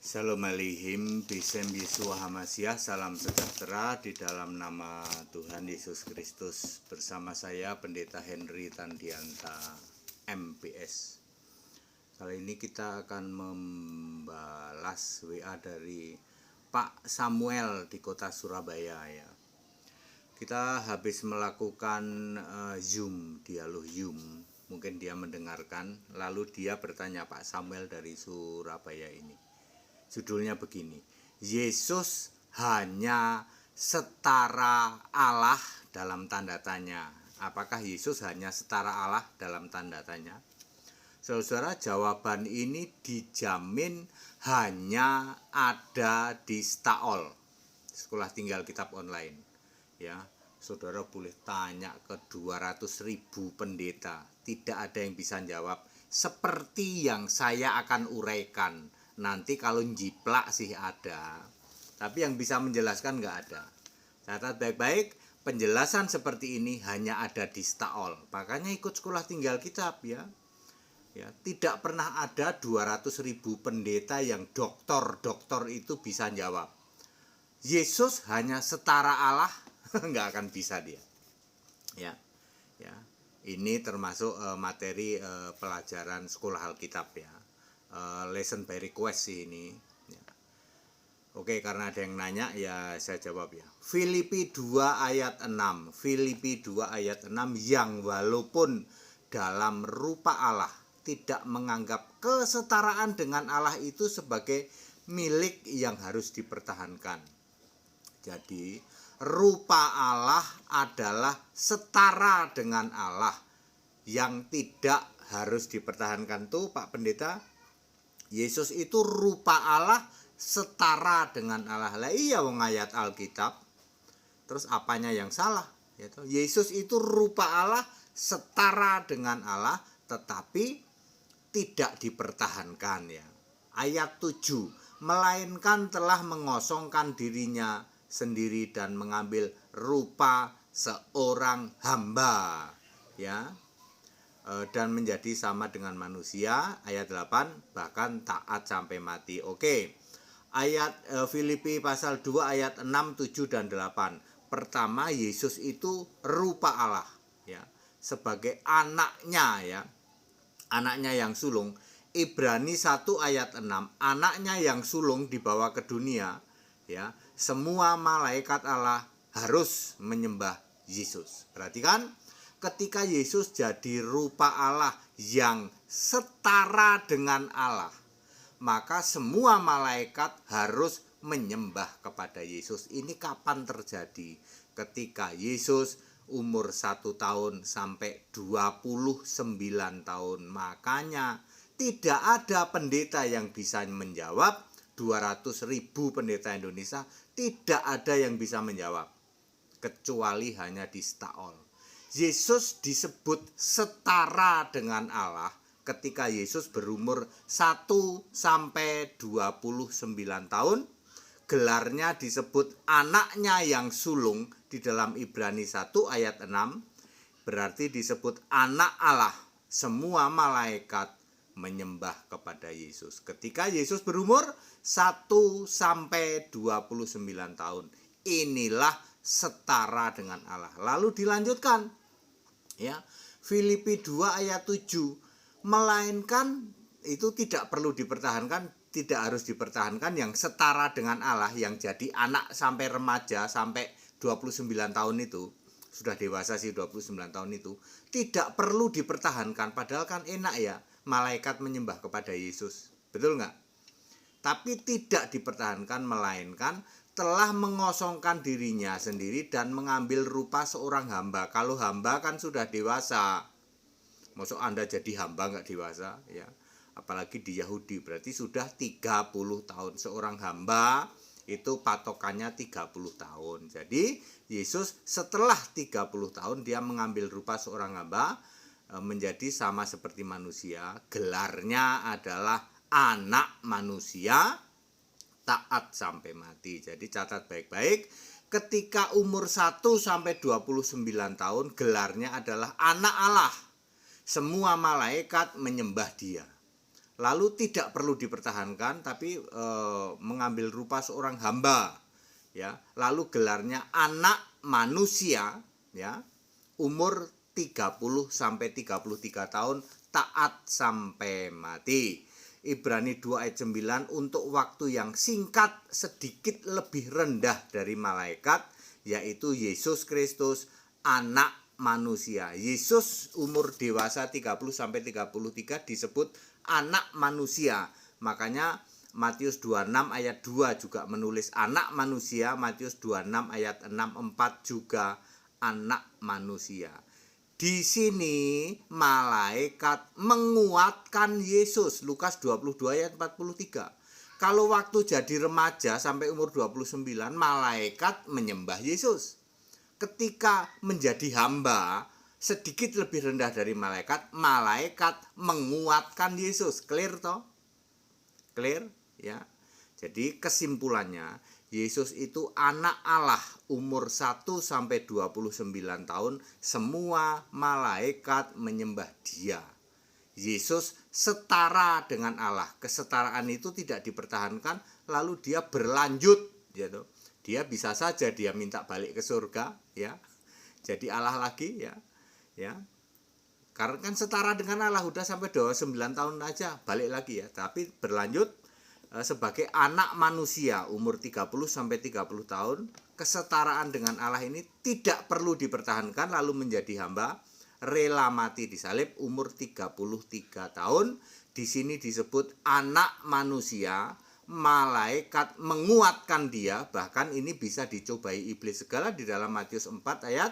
Shalom Aleichem, Bisem Yeshua Hamasyah, salam sejahtera di dalam nama Tuhan Yesus Kristus. Bersama saya Pendeta Henry Tandianta, MPS. Kali ini kita akan membalas WA dari Pak Samuel di kota Surabaya ya. Kita habis melakukan dialog Zoom. Mungkin dia mendengarkan, lalu dia bertanya, Pak Samuel dari Surabaya ini. Judulnya begini, Yesus hanya setara Allah dalam tanda tanya. Apakah Yesus hanya setara Allah dalam tanda tanya? Saudara, jawaban ini dijamin hanya ada di Staol, Sekolah Tinggal Kitab Online. Ya, saudara boleh tanya ke 200.000 pendeta, tidak ada yang bisa jawab seperti yang saya akan uraikan. Nanti kalau jiplak sih ada, tapi yang bisa menjelaskan nggak ada. Catat baik-baik, penjelasan seperti ini hanya ada di Staol. Makanya ikut sekolah tinggal kitab ya. Tidak pernah ada 200.000 pendeta yang doktor itu bisa jawab. Yesus hanya setara Allah, nggak akan bisa dia. Ya. Ini termasuk materi pelajaran sekolah Alkitab ya. Lesson by request sih ini ya. Oke, karena ada yang nanya ya saya jawab ya. Filipi 2 ayat 6 yang walaupun dalam rupa Allah tidak menganggap kesetaraan dengan Allah itu sebagai milik yang harus dipertahankan. Jadi rupa Allah adalah setara dengan Allah, yang tidak harus dipertahankan tuh Pak Pendeta. Yesus itu rupa Allah setara dengan Allah. Lah iya wong ayat Alkitab. Terus apanya yang salah? Yesus itu rupa Allah setara dengan Allah, tetapi tidak dipertahankan ya. Ayat 7, melainkan telah mengosongkan dirinya sendiri dan mengambil rupa seorang hamba ya. Dan menjadi sama dengan manusia. Ayat 8, bahkan taat sampai mati. Oke, ayat Filipi pasal 2 ayat 6, 7 dan 8. Pertama, Yesus itu rupa Allah ya, sebagai anaknya ya, anaknya yang sulung. Ibrani 1 ayat 6, anaknya yang sulung dibawa ke dunia ya. Semua malaikat Allah harus menyembah Yesus. Perhatikan, ketika Yesus jadi rupa Allah yang setara dengan Allah, maka semua malaikat harus menyembah kepada Yesus. Ini kapan terjadi? Ketika Yesus umur 1 tahun sampai 29 tahun. Makanya tidak ada pendeta yang bisa menjawab. 200.000 pendeta Indonesia tidak ada yang bisa menjawab, kecuali hanya di Staol. Yesus disebut setara dengan Allah ketika Yesus berumur 1 sampai 29 tahun. Gelarnya disebut anaknya yang sulung di dalam Ibrani 1 ayat 6. Berarti disebut anak Allah. Semua malaikat menyembah kepada Yesus. Ketika Yesus berumur 1 sampai 29 tahun. Inilah setara dengan Allah. Lalu dilanjutkan ya, Filipi 2 ayat 7, melainkan itu tidak perlu dipertahankan, tidak harus dipertahankan, yang setara dengan Allah, yang jadi anak sampai remaja sampai 29 tahun itu, sudah dewasa sih 29 tahun itu, tidak perlu dipertahankan. Padahal kan enak ya malaikat menyembah kepada Yesus, betul nggak? Tapi tidak dipertahankan, melainkan telah mengosongkan dirinya sendiri dan mengambil rupa seorang hamba. Kalau hamba kan sudah dewasa. Maksud Anda jadi hamba nggak dewasa ya? Apalagi di Yahudi, berarti sudah 30 tahun. Seorang hamba itu patokannya 30 tahun. Jadi Yesus setelah 30 tahun dia mengambil rupa seorang hamba, menjadi sama seperti manusia. Gelarnya adalah anak manusia, taat sampai mati. Jadi catat baik-baik, ketika umur 1 sampai 29 tahun gelarnya adalah anak Allah. Semua malaikat menyembah dia. lalu tidak perlu dipertahankan tapi mengambil rupa seorang hamba, ya. Lalu gelarnya anak manusia, ya. Umur 30 sampai 33 tahun, taat sampai mati. Ibrani 2 ayat 9, untuk waktu yang singkat sedikit lebih rendah dari malaikat, yaitu Yesus Kristus anak manusia. Yesus umur dewasa 30 sampai 33 disebut anak manusia. Makanya Matius 26 ayat 2 juga menulis anak manusia, Matius 26 ayat 6, 4 juga anak manusia. Di sini malaikat menguatkan Yesus, Lukas 22 ayat 43. Kalau waktu jadi remaja sampai umur 29, malaikat menyembah Yesus. Ketika menjadi hamba, sedikit lebih rendah dari malaikat, malaikat menguatkan Yesus. Clear toh? Clear, ya. Jadi kesimpulannya, Yesus itu anak Allah, umur 1 sampai 29 tahun, semua malaikat menyembah Dia. Yesus setara dengan Allah. Kesetaraan itu tidak dipertahankan, lalu Dia berlanjut, gitu. Dia bisa saja dia minta balik ke surga, ya. Jadi Allah lagi, ya. Ya. Karena kan setara dengan Allah, udah sampai 29 tahun aja balik lagi, ya. Tapi berlanjut sebagai anak manusia umur 30 sampai 30 tahun, kesetaraan dengan Allah ini tidak perlu dipertahankan lalu menjadi hamba, rela mati disalib umur 33 tahun. Di sini disebut anak manusia, malaikat menguatkan dia, bahkan ini bisa dicobai iblis segala di dalam Matius 4 ayat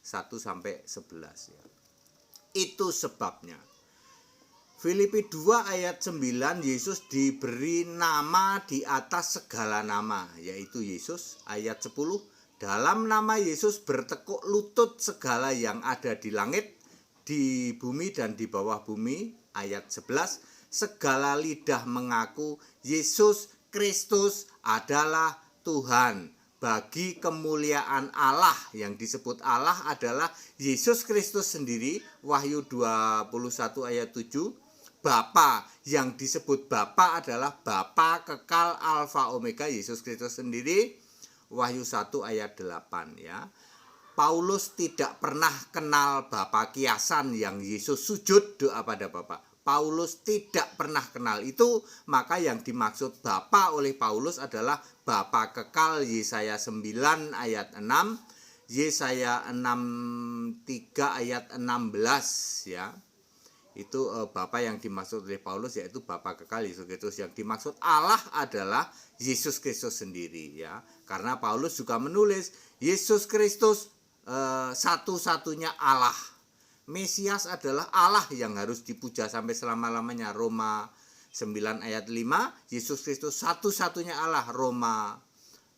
1 sampai 11, ya. Itu sebabnya Filipi 2 ayat 9, Yesus diberi nama di atas segala nama, yaitu Yesus. Ayat 10, dalam nama Yesus bertekuk lutut segala yang ada di langit, di bumi dan di bawah bumi. Ayat 11, segala lidah mengaku Yesus Kristus adalah Tuhan, bagi kemuliaan Allah. Yang disebut Allah adalah Yesus Kristus sendiri. Wahyu 21 ayat 7, Bapa, yang disebut Bapa adalah Bapa kekal Alfa Omega, Yesus Kristus sendiri. Wahyu 1 ayat 8, ya. Paulus tidak pernah kenal Bapa kiasan yang Yesus sujud doa pada Bapa. Paulus tidak pernah kenal itu, maka yang dimaksud Bapa oleh Paulus adalah Bapa kekal. Yesaya 9 ayat 6, Yesaya 63 ayat 16, ya. Itu Bapa yang dimaksud oleh Paulus, yaitu Bapa kekal Yesus Kristus. Yang dimaksud Allah adalah Yesus Kristus sendiri, ya. Karena Paulus juga menulis Yesus Kristus satu-satunya Allah. Mesias adalah Allah yang harus dipuja sampai selama-lamanya. Roma 9 ayat 5, Yesus Kristus satu-satunya Allah. Roma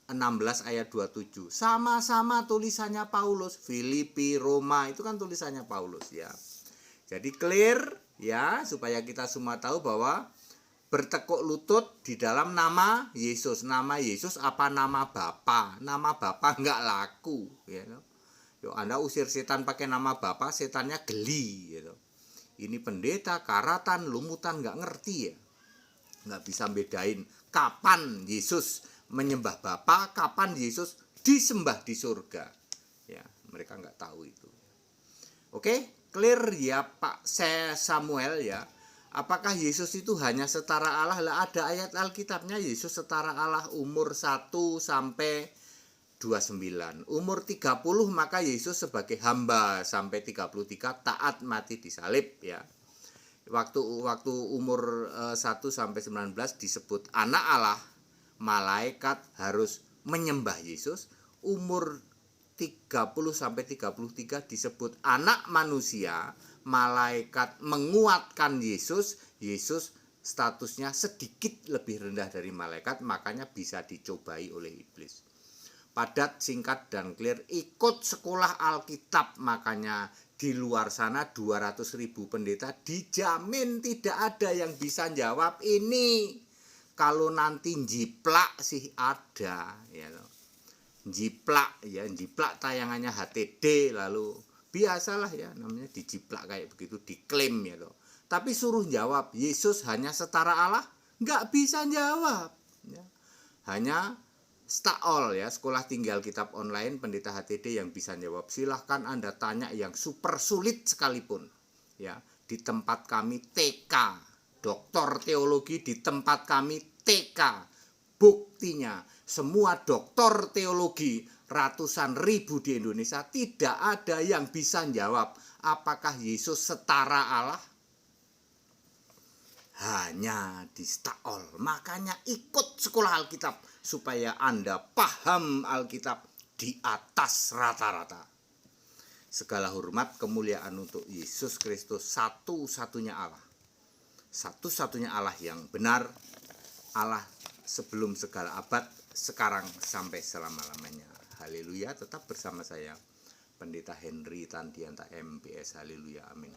16 ayat 27. Sama-sama tulisannya Paulus. Filipi, Roma, itu kan tulisannya Paulus, ya. Jadi clear, ya, supaya kita semua tahu bahwa bertekuk lutut di dalam nama Yesus. Nama Yesus apa nama Bapa? Nama Bapa enggak laku, ya. Yo, Anda usir setan pakai nama Bapa, setannya geli, gitu. Ini pendeta, karatan, lumutan enggak ngerti, ya. Enggak bisa bedain kapan Yesus menyembah Bapa, kapan Yesus disembah di surga. Ya, mereka enggak tahu itu. Oke? Clear ya Pak Samuel, ya. Apakah Yesus itu hanya setara Allah? Lah, ada ayat Alkitabnya Yesus setara Allah umur 1 sampai 29. Umur 30 maka Yesus sebagai hamba sampai 33 taat mati disalib, ya. Waktu umur 1 sampai 19 disebut anak Allah, malaikat harus menyembah Yesus. Umur 30 sampai 33 disebut anak manusia, malaikat menguatkan Yesus. Yesus statusnya sedikit lebih rendah dari malaikat, makanya bisa dicobai oleh iblis. Padat, singkat, dan clear. Ikut sekolah Alkitab, makanya di luar sana 200.000 pendeta dijamin tidak ada yang bisa jawab ini. Kalau nanti jiplak sih ada, ya. Jiplak, ya, jiplak tayangannya HTD, lalu biasalah, ya, namanya dijiplak kayak begitu, diklaim, ya loh. Tapi suruh jawab, Yesus hanya setara Allah? Nggak bisa jawab. Ya. Hanya Staol ya, sekolah tinggal kitab online Pendeta HTD yang bisa jawab. Silahkan Anda tanya yang super sulit sekalipun. Ya, di tempat kami TK, doktor teologi di tempat kami TK. Buktinya semua doktor teologi ratusan ribu di Indonesia tidak ada yang bisa jawab apakah Yesus setara Allah. Hanya di Staol. Makanya ikut sekolah Alkitab supaya Anda paham Alkitab di atas rata-rata. Segala hormat kemuliaan untuk Yesus Kristus, satu-satunya Allah. Satu-satunya Allah yang benar, Allah sebelum segala abad, sekarang sampai selama-lamanya. Haleluya. Tetap bersama saya Pendeta Henry Tandianta MPS. Haleluya. Amin.